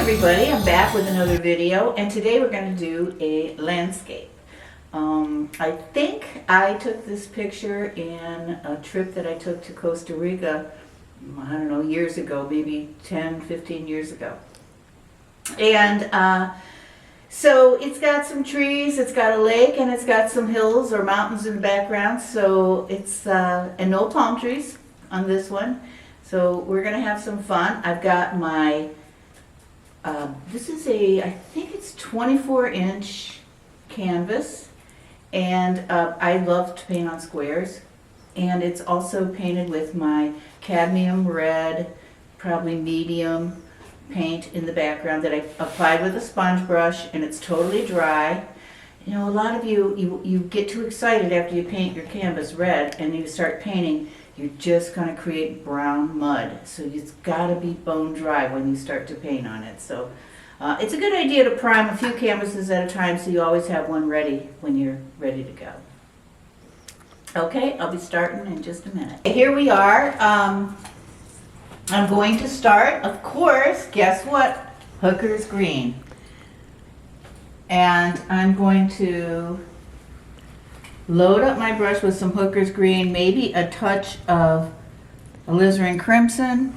everybody, I'm back with another video, and today we're going to do a landscape. I think I took this picture in a trip that I took to Costa Rica, I don't know, years ago, maybe 10, 15 years ago. And so it's got some trees, it's got a lake, and it's got some hills or mountains in the background, so it's, and no palm trees on this one. So we're going to have some fun. I've got my this is I think it's 24-inch canvas, and I love to paint on squares, and it's also painted with my cadmium red, probably medium paint in the background that I applied with a sponge brush, and it's totally dry. You know, a lot of you get too excited after you paint your canvas red and you start painting. You're just going to create brown mud. So it's got to be bone dry when you start to paint on it. So it's a good idea to prime a few canvases at a time so you always have one ready when you're ready to go. Okay, I'll be starting in just a minute. Here we are. I'm going to start, of course, guess what? Hooker's green. And I'm going to load up my brush with some Hooker's green, maybe a touch of alizarin crimson,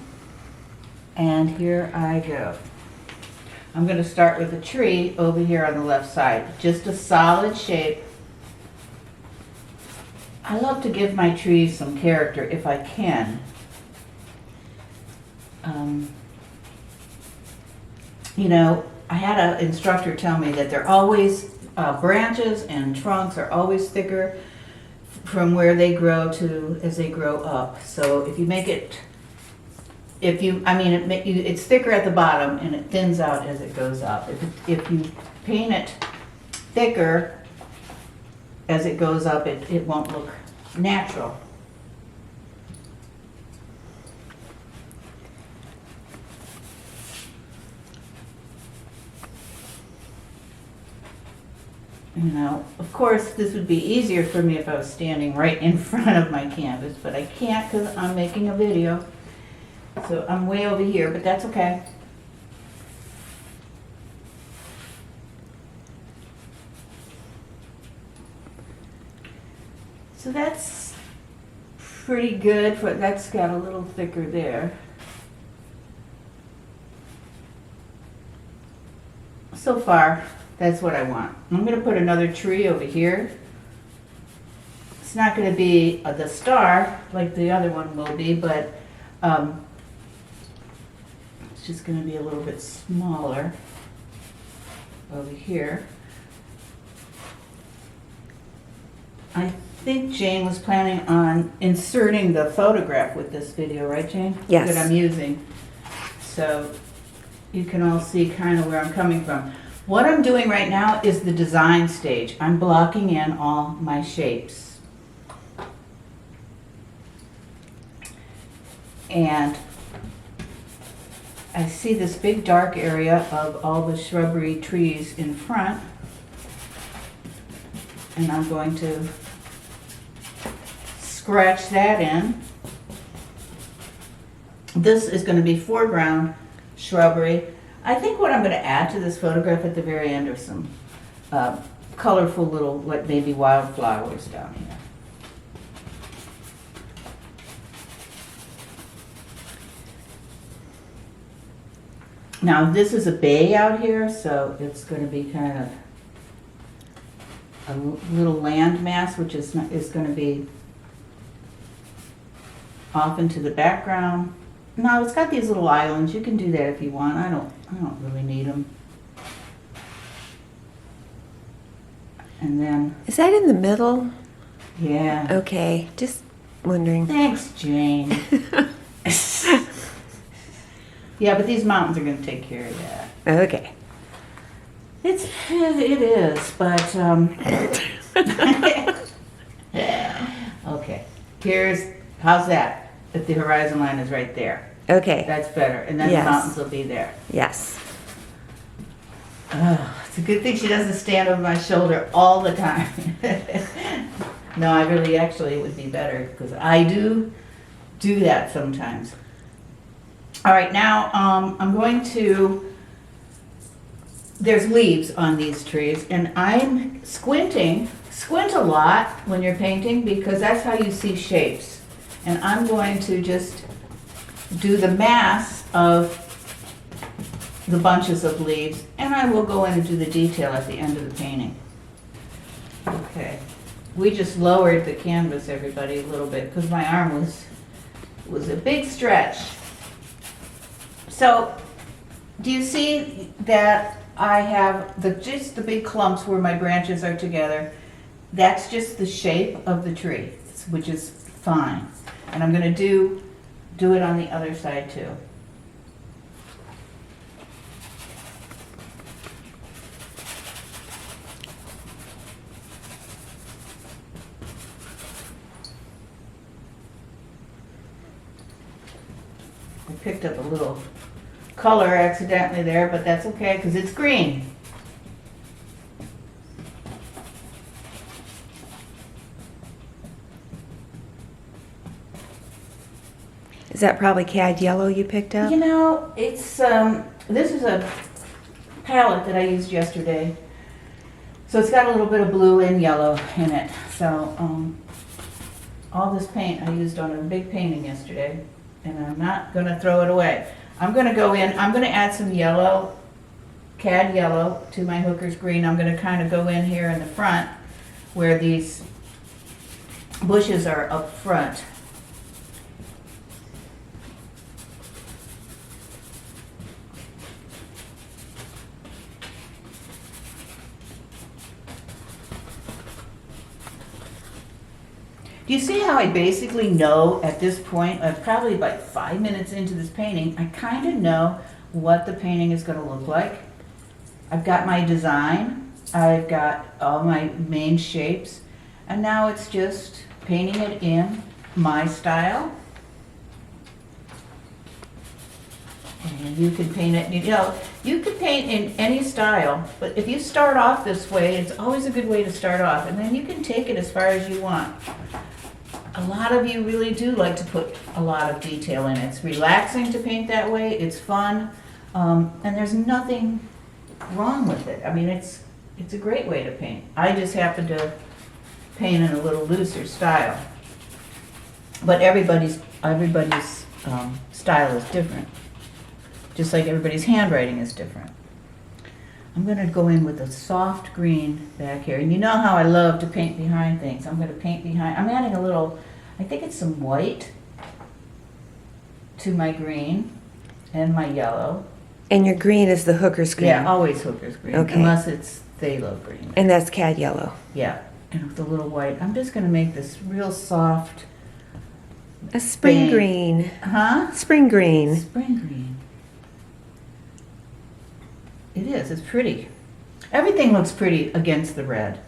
and here I go. I'm going to start with a tree over here on the left side, just a solid shape. I love to give my trees some character if I can. You know, I had an instructor tell me that they're always branches and trunks are always thicker from where they grow to as they grow up. So if you make it, it's thicker at the bottom and it thins out as it goes up. If you paint it thicker as it goes up, it won't look natural. You know, of course, this would be easier for me if I was standing right in front of my canvas, but I can't because I'm making a video. So I'm way over here, but that's okay. So that's pretty good. That's got a little thicker there. So far, that's what I want. I'm going to put another tree over here. It's not going to be the star like the other one will be, but it's just going to be a little bit smaller over here. I think Jane was planning on inserting the photograph with this video, right, Jane? Yes. That I'm using. So you can all see kind of where I'm coming from. What I'm doing right now is the design stage. I'm blocking in all my shapes. And I see this big dark area of all the shrubbery trees in front. And I'm going to scratch that in. This is going to be foreground shrubbery. I think what I'm going to add to this photograph at the very end are some colorful little, like maybe wildflowers down here. Now this is a bay out here, so it's going to be kind of a little land mass, which is going to be off into the background. No, it's got these little islands. You can do that if you want. I don't really need them. And then... Is that in the middle? Yeah. Okay, just wondering. Thanks, Jane. Yeah, but these mountains are going to take care of that. Okay. It is, but... Okay. How's that? If the horizon line is right there. Okay. That's better. And then Yes. the mountains will be there. Yes. Oh, it's a good thing she doesn't stand over my shoulder all the time. No, I really actually it would be better because I do that sometimes. All right, now I'm going to there's leaves on these trees, and I'm squint a lot when you're painting because that's how you see shapes. And I'm going to just do the mass of the bunches of leaves, and I will go in and do the detail at the end of the painting. Okay, we just lowered the canvas, everybody, a little bit because my arm was a big stretch. So, do you see that I have just the big clumps where my branches are together? That's just the shape of the tree, which is fine. And I'm going to do it on the other side too. I picked up a little color accidentally there, but that's okay because it's green. Is that probably cad yellow you picked up? You know, it's this is a palette that I used yesterday, so it's got a little bit of blue and yellow in it. So all this paint I used on a big painting yesterday, and I'm not going to throw it away. I'm going to go in. I'm going to add some yellow, cad yellow, to my hooker's green. I'm going to kind of go in here in the front where these bushes are up front. Do you see how I basically know at this point, probably about 5 minutes into this painting, I kind of know what the painting is going to look like. I've got my design, I've got all my main shapes, and now it's just painting it in my style. And you can paint it, you know, you can paint in any style, but if you start off this way, it's always a good way to start off, and then you can take it as far as you want. A lot of you really do like to put a lot of detail in. It's relaxing to paint that way, it's fun, and there's nothing wrong with it. I mean, it's a great way to paint. I just happen to paint in a little looser style. But everybody's style is different. Just like everybody's handwriting is different. I'm going to go in with a soft green back here. And you know how I love to paint behind things. I'm going to paint behind. I'm adding a little, I think it's some white to my green and my yellow. And your green is the hooker's green? Yeah, always hooker's green, okay. Unless it's phthalo green. And that's cad yellow? Yeah, and with a little white. I'm just going to make this real soft. A spring paint. green. Huh? Spring green. Spring green. It is, it's pretty. Everything looks pretty against the red.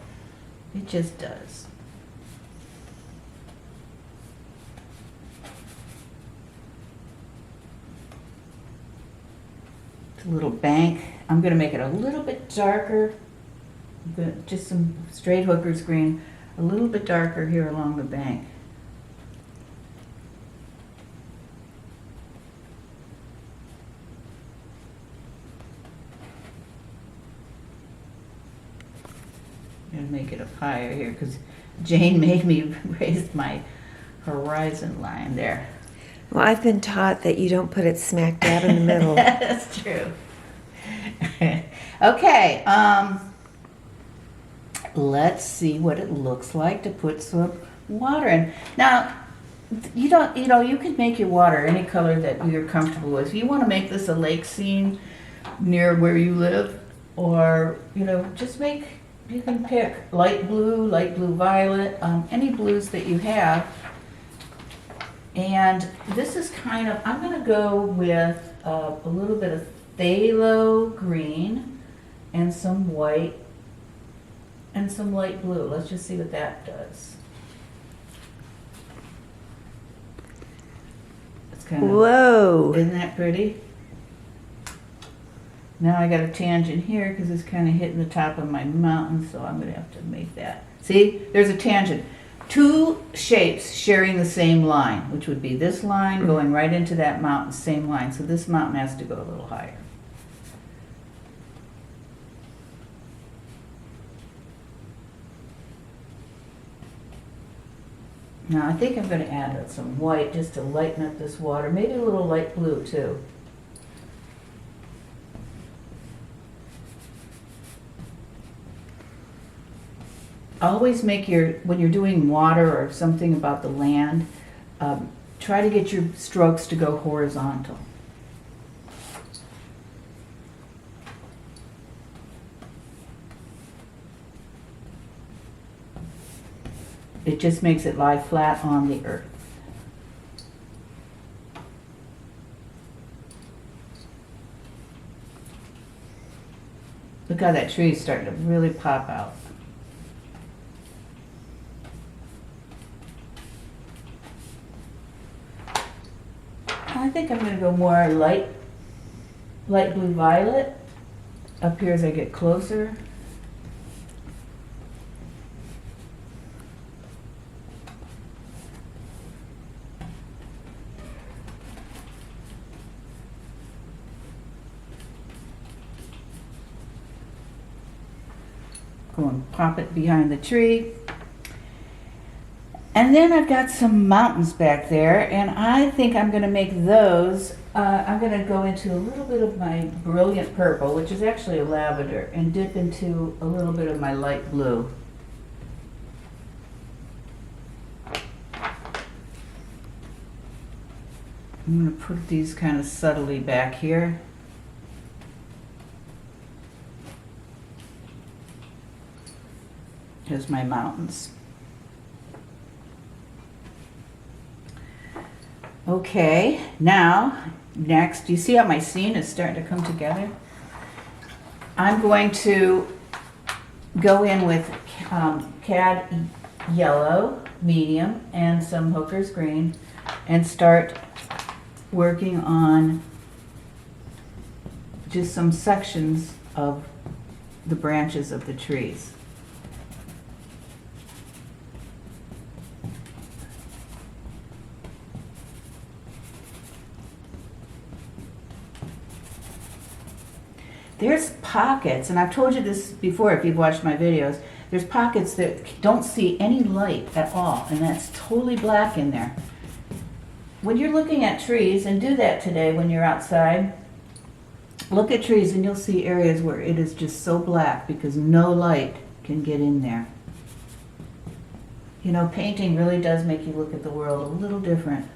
It just does. It's a little bank. I'm going to make it a little bit darker. Just some straight hooker's green. A little bit darker here along the bank. And make it up higher here because Jane made me raise my horizon line there. Well, I've been taught that you don't put it smack dab in the middle. That's true. Okay, let's see what it looks like to put some water in. Now, you can make your water any color that you're comfortable with. If you want to make this a lake scene near where you live, or, just make. You can pick light blue violet, any blues that you have. And this is kind of, I'm going to go with a little bit of phthalo green and some white and some light blue. Let's just see what that does. It's kind of, whoa. Isn't that pretty? Now I got a tangent here because it's kind of hitting the top of my mountain, so I'm going to have to make that. See, there's a tangent. Two shapes sharing the same line, which would be this line going right into that mountain, same line. So this mountain has to go a little higher. Now I think I'm going to add some white just to lighten up this water, maybe a little light blue too. Always make when you're doing water or something about the land, try to get your strokes to go horizontal. It just makes it lie flat on the earth. Look how that tree is starting to really pop out. I think I'm going to go more light blue violet up here as I get closer. Go and pop it behind the tree. And then I've got some mountains back there, and I think I'm going to make those, I'm going to go into a little bit of my brilliant purple, which is actually a lavender, and dip into a little bit of my light blue. I'm going to put these kind of subtly back here. Here's my mountains. Okay, now, next, you see how my scene is starting to come together? I'm going to go in with cad yellow, medium, and some hooker's green, and start working on just some sections of the branches of the trees. There's pockets, and I've told you this before if you've watched my videos, there's pockets that don't see any light at all, and that's totally black in there. When you're looking at trees, and do that today when you're outside, look at trees and you'll see areas where it is just so black because no light can get in there. You know, painting really does make you look at the world a little different.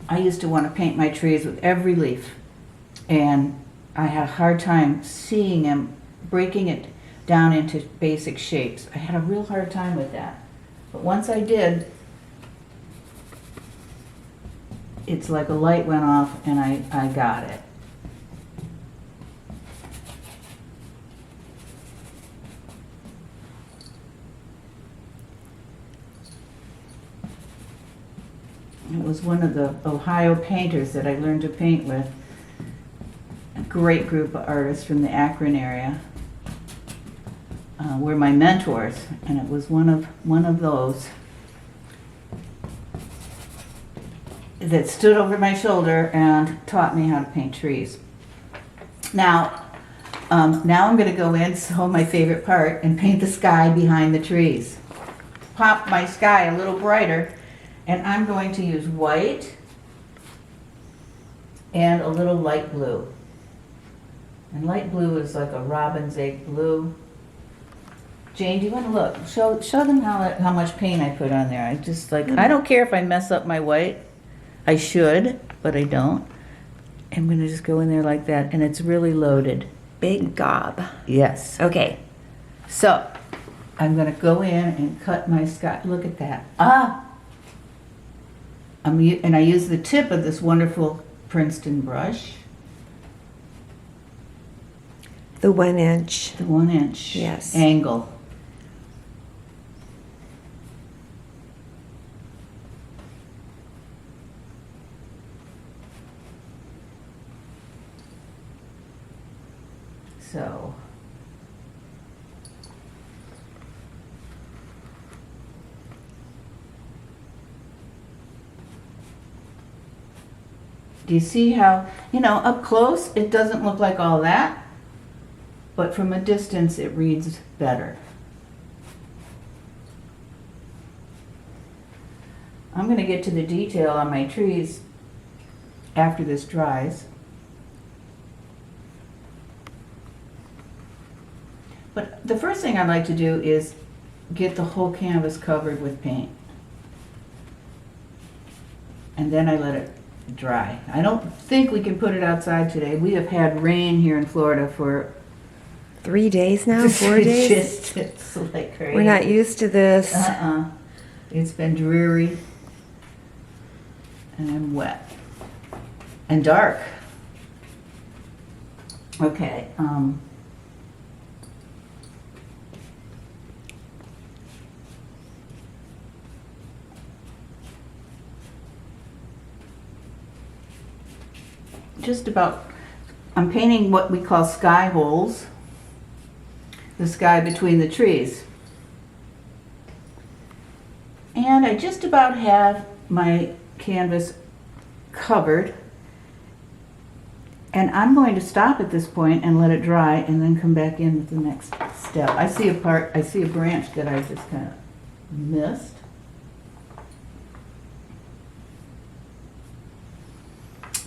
I used to want to paint my trees with every leaf, and I had a hard time seeing them, breaking it down into basic shapes. I had a real hard time with that. But once I did, it's like a light went off and I got it. It was one of the Ohio painters that I learned to paint with. A great group of artists from the Akron area were my mentors, and it was one of those that stood over my shoulder and taught me how to paint trees. Now I'm going to go in, so my favorite part, and paint the sky behind the trees. Pop my sky a little brighter. And I'm going to use white and a little light blue. And light blue is like a robin's egg blue. Jane, do you want to look? Show them how much paint I put on there. I don't care if I mess up my white. I should, but I don't. I'm going to just go in there like that, and it's really loaded. Big gob. Yes. Okay. So, I'm going to go in and cut my sky. Look at that. And I use the tip of this wonderful Princeton brush. The 1 inch. The 1 inch Yes. angle. So. Do you see how, up close, it doesn't look like all that? but from a distance it reads better. I'm going to get to the detail on my trees after this dries. But the first thing I'd like to do is get the whole canvas covered with paint. And then I let it dry. I don't think we can put it outside today. We have had rain here in Florida for 3 days now, 4 days? It's like crazy. We're not used to this. It's been dreary and wet and dark. Okay. Just about, I'm painting what we call sky holes, the sky between the trees. And I just about have my canvas covered. And I'm going to stop at this point and let it dry and then come back in with the next step. I see a branch that I just kind of missed.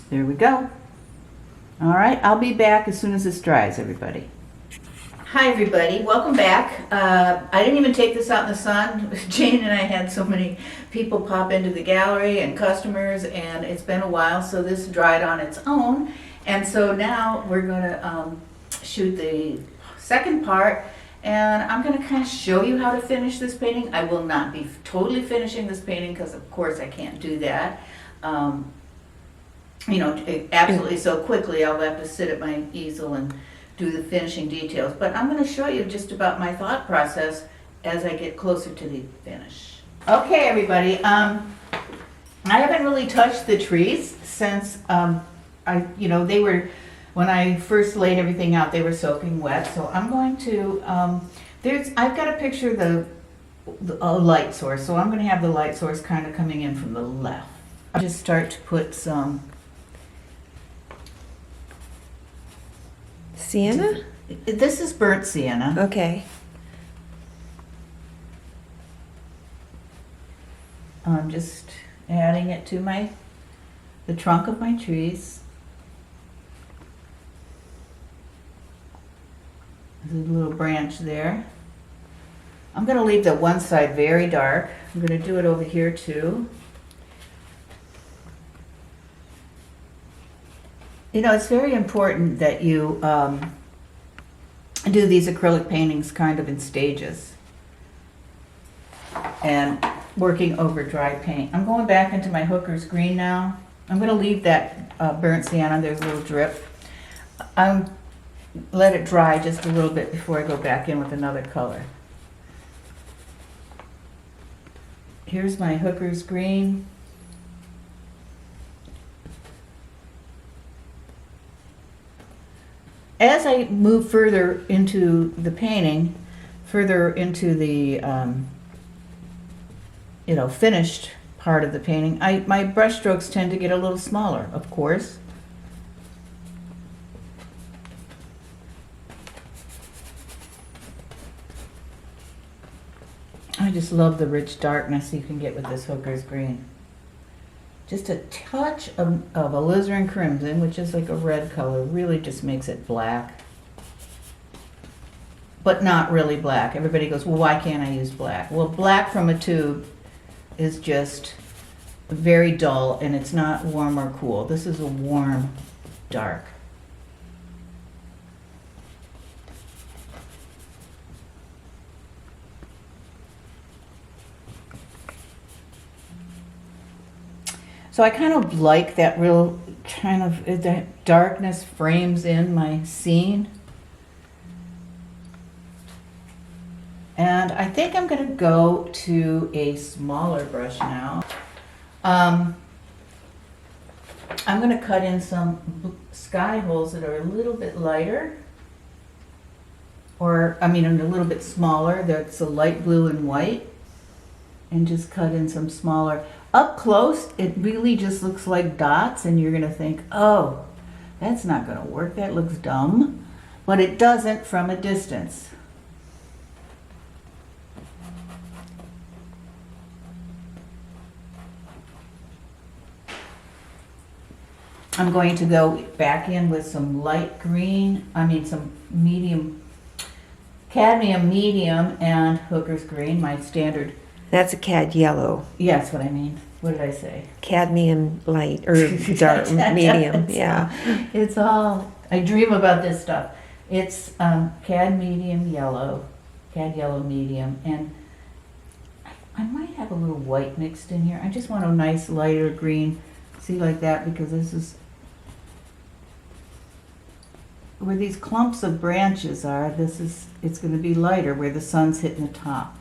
There we go. All right, I'll be back as soon as this dries, everybody. Hi, everybody. Welcome back. I didn't even take this out in the sun. Jane and I had so many people pop into the gallery and customers, and it's been a while, so this dried on its own. And so now we're going to shoot the second part, and I'm going to kind of show you how to finish this painting. I will not be totally finishing this painting because, of course, I can't do that. You know, absolutely so quickly. I'll have to sit at my easel and do the finishing details. But I'm going to show you just about my thought process as I get closer to the finish. Okay, everybody. I haven't really touched the trees since they were, when I first laid everything out, they were soaking wet. So I'm going to, I've got a picture of a light source. So I'm going to have the light source kind of coming in from the left. I'll just start to put some Sienna? This is burnt sienna. Okay. I'm just adding it to the trunk of my trees. There's a little branch there. I'm going to leave the one side very dark. I'm going to do it over here too. You know, it's very important that you do these acrylic paintings kind of in stages and working over dry paint. I'm going back into my Hooker's green now. I'm going to leave that burnt sienna. There's a little drip. Let it dry just a little bit before I go back in with another color. Here's my Hooker's green. As I move further into the painting, further into the finished part of the painting, my brush strokes tend to get a little smaller, of course. I just love the rich darkness you can get with this Hooker's green. Just a touch of alizarin crimson, which is like a red color, really just makes it black. But not really black. Everybody goes, well, why can't I use black? Well, black from a tube is just very dull, and it's not warm or cool. This is a warm, dark. So I kind of like that real kind of, that darkness frames in my scene. And I think I'm going to go to a smaller brush now. I'm going to cut in some sky holes that are a little bit lighter. Or, a little bit smaller. That's a light blue and white. And just cut in some smaller. Up close, it really just looks like dots, and you're going to think, oh, that's not going to work. That looks dumb. but it doesn't from a distance. I'm going to go back in with some light green, some medium, cadmium medium and hooker's green, my standard. That's a cad yellow. Yes, what I mean. What did I say? Cadmium light or dark medium. Yeah. It's all, I dream about this stuff. It's cad yellow medium, and I might have a little white mixed in here. I just want a nice lighter green. See, like that, because this is where these clumps of branches are. It's going to be lighter where the sun's hitting the top.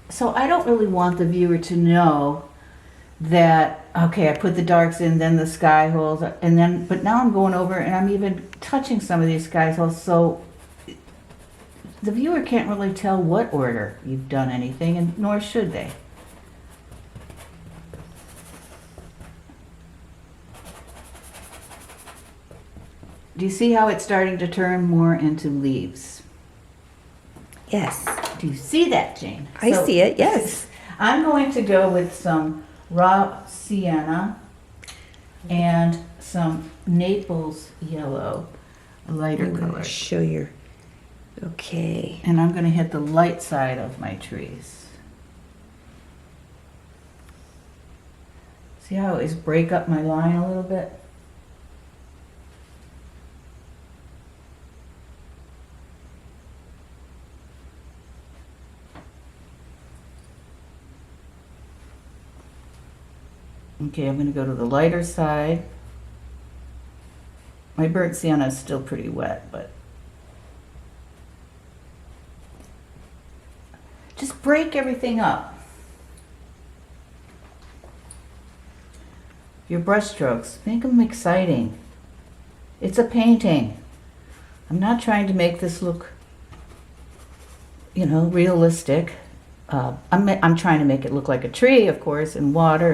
So I don't really want the viewer to know that, okay, I put the darks in, then the sky holes, but now I'm going over and I'm even touching some of these sky holes, so the viewer can't really tell what order you've done anything, and nor should they. Do you see how it's starting to turn more into leaves? Yes. Do you see that, Jane? I see it, yes. I'm going to go with some raw sienna and some Naples yellow, a lighter I'm color. going to show your, okay. And I'm going to hit the light side of my trees. See how I always break up my line a little bit? Okay, I'm going to go to the lighter side. My burnt sienna is still pretty wet, but just break everything up. Your brush strokes, make them exciting. It's a painting. I'm not trying to make this look, realistic. I'm trying to make it look like a tree, of course, and water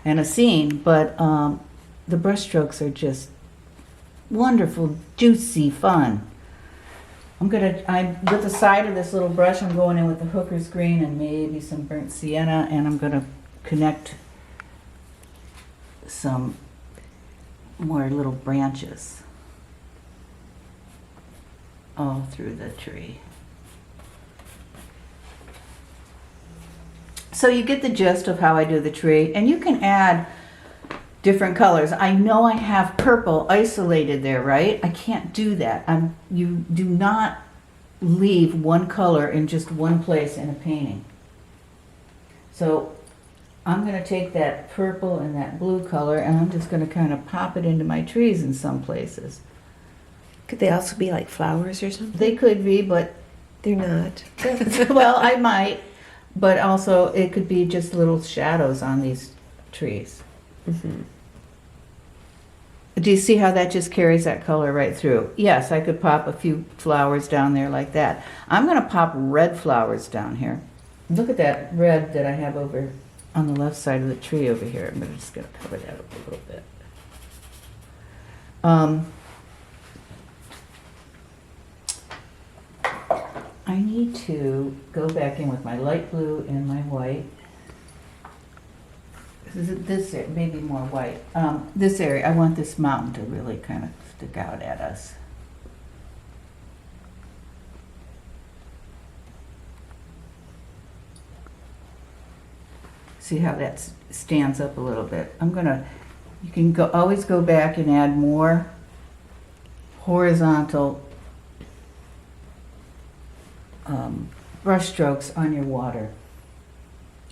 and a scene, but the brush strokes are just wonderful, juicy, fun. With the side of this little brush, I'm going in with the hooker's green and maybe some burnt sienna, and I'm gonna connect some more little branches all through the tree. So you get the gist of how I do the tree, and you can add different colors. I know I have purple isolated there, right? I can't do that. You do not leave one color in just one place in a painting. So I'm going to take that purple and that blue color, and I'm just going to kind of pop it into my trees in some places. Could they also be like flowers or something? They could be, but They're not. well, I might. But also, it could be just little shadows on these trees. Mm-hmm. Do you see how that just carries that color right through? Yes, I could pop a few flowers down there like that. I'm going to pop red flowers down here. Look at that red that I have over on the left side of the tree over here. I'm just going to cover that up a little bit. I need to go back in with my light blue and my white. This area, maybe more white. This area, I want this mountain to really kind of stick out at us. See how that stands up a little bit. You can always go back and add more horizontal brush strokes on your water.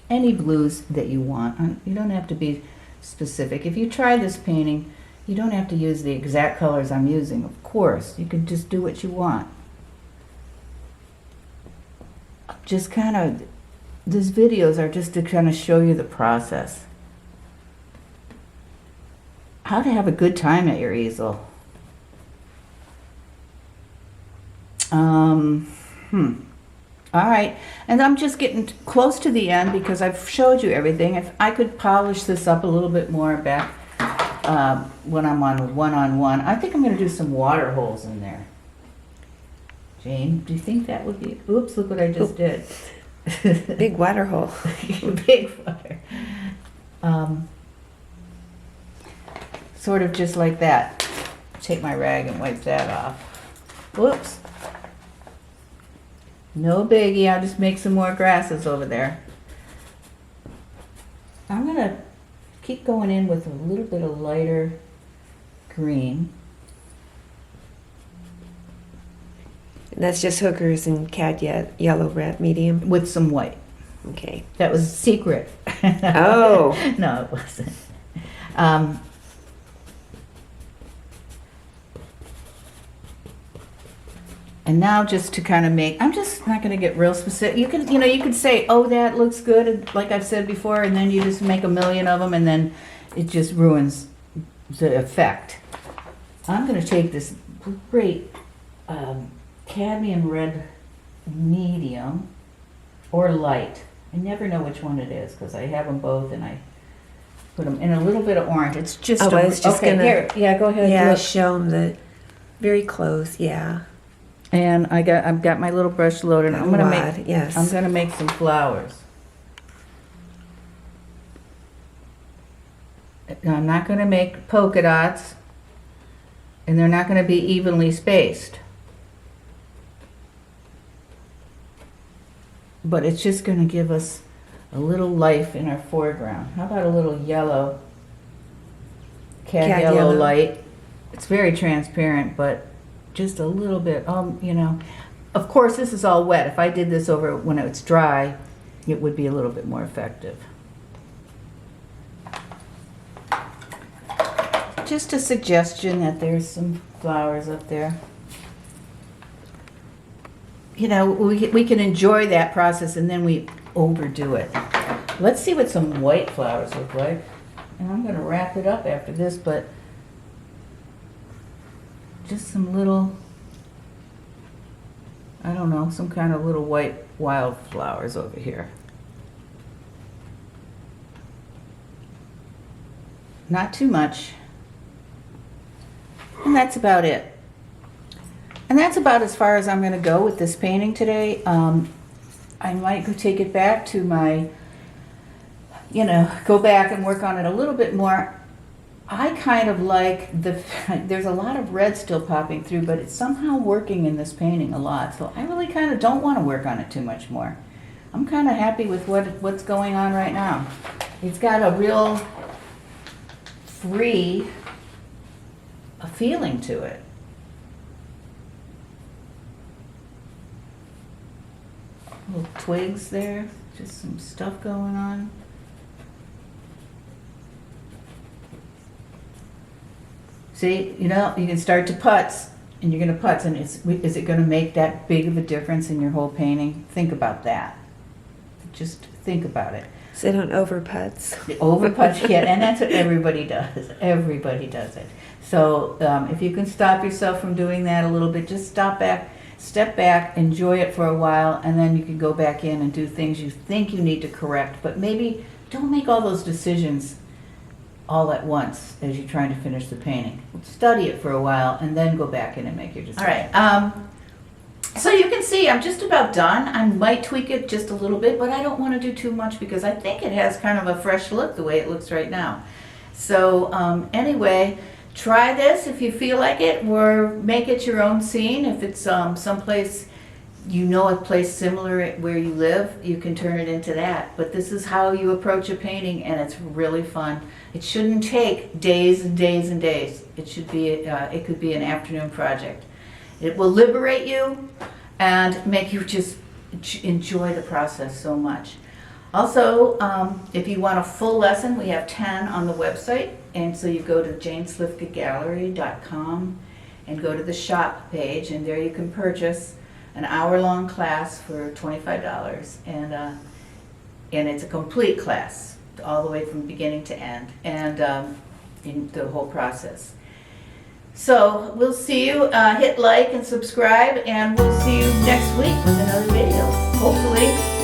Any blues that you want. You don't have to be specific. If you try this painting, you don't have to use the exact colors I'm using, of course. You can just do what you want. Just kind of, these videos are just to kind of show you the process. How to have a good time at your easel. All right, and I'm just getting close to the end because I've showed you everything. If I could polish this up a little bit more back when I'm on one-on-one, I think I'm going to do some water holes in there. Jane, do you think that would be, oops, look what I just did. Big water hole. Big water. Sort of just like that. Take my rag and wipe that off. Whoops. No biggie, I'll just make some more grasses over there. I'm gonna keep going in with a little bit of lighter green. That's just hookers and cad yellow, red, medium. With some white. Okay. That was a secret. Oh. No, it wasn't. And now just to kind of make, I'm just not going to get real specific. You can say, oh, that looks good, like I've said before, and then you just make a million of them, and then it just ruins the effect. I'm going to take this great cadmium red medium or light. I never know which one it is because I have them both, and I put them in a little bit of orange. It's just I was just okay, gonna, here. Yeah, go ahead. Yeah, look. show them the very close. Yeah. And I've got my little brush loaded. I'm gonna make yes. I'm gonna make some flowers. Now, I'm not gonna make polka dots, and they're not gonna be evenly spaced. But it's just gonna give us a little life in our foreground. How about a little yellow, cad yellow light? It's very transparent, but just a little bit, Of course, this is all wet. If I did this over when it's dry, it would be a little bit more effective. Just a suggestion that there's some flowers up there. We can enjoy that process and then we overdo it. Let's see what some white flowers look like. And I'm going to wrap it up after this, but just some little, I don't know, some kind of little white wildflowers over here. Not too much. And that's about it. And that's about as far as I'm going to go with this painting today. I might go take it back to my, go back and work on it a little bit more. I kind of like there's a lot of red still popping through, but it's somehow working in this painting a lot. So I really kind of don't want to work on it too much more. I'm kind of happy with what's going on right now. It's got a real free feeling to it. Little twigs there, just some stuff going on. See, you can start to putz, and you're going to putz, and is it going to make that big of a difference in your whole painting? Think about that. Just think about it. So don't over putz. Over putz, yeah, and that's what everybody does. Everybody does it. So if you can stop yourself from doing that a little bit, just step back, enjoy it for a while, and then you can go back in and do things you think you need to correct. But maybe don't make all those decisions all at once as you're trying to finish the painting. Study it for a while and then go back in and make your decision. All right. So you can see I'm just about done. I might tweak it just a little bit, but I don't want to do too much because I think it has kind of a fresh look the way it looks right now. So anyway, try this if you feel like it, or make it your own scene. If it's someplace, a place similar where you live, you can turn it into that. But this is how you approach a painting, and it's really fun. It shouldn't take days and days and days. It should be. It could be an afternoon project. It will liberate you and make you just enjoy the process so much. Also, if you want a full lesson, we have 10 on the website. And so you go to janeslivkagallery.com and go to the shop page, and there you can purchase an hour-long class for $25. And it's a complete class, all the way from beginning to end, and in the whole process. So we'll see you. Hit like and subscribe, and we'll see you next week with another video. hopefully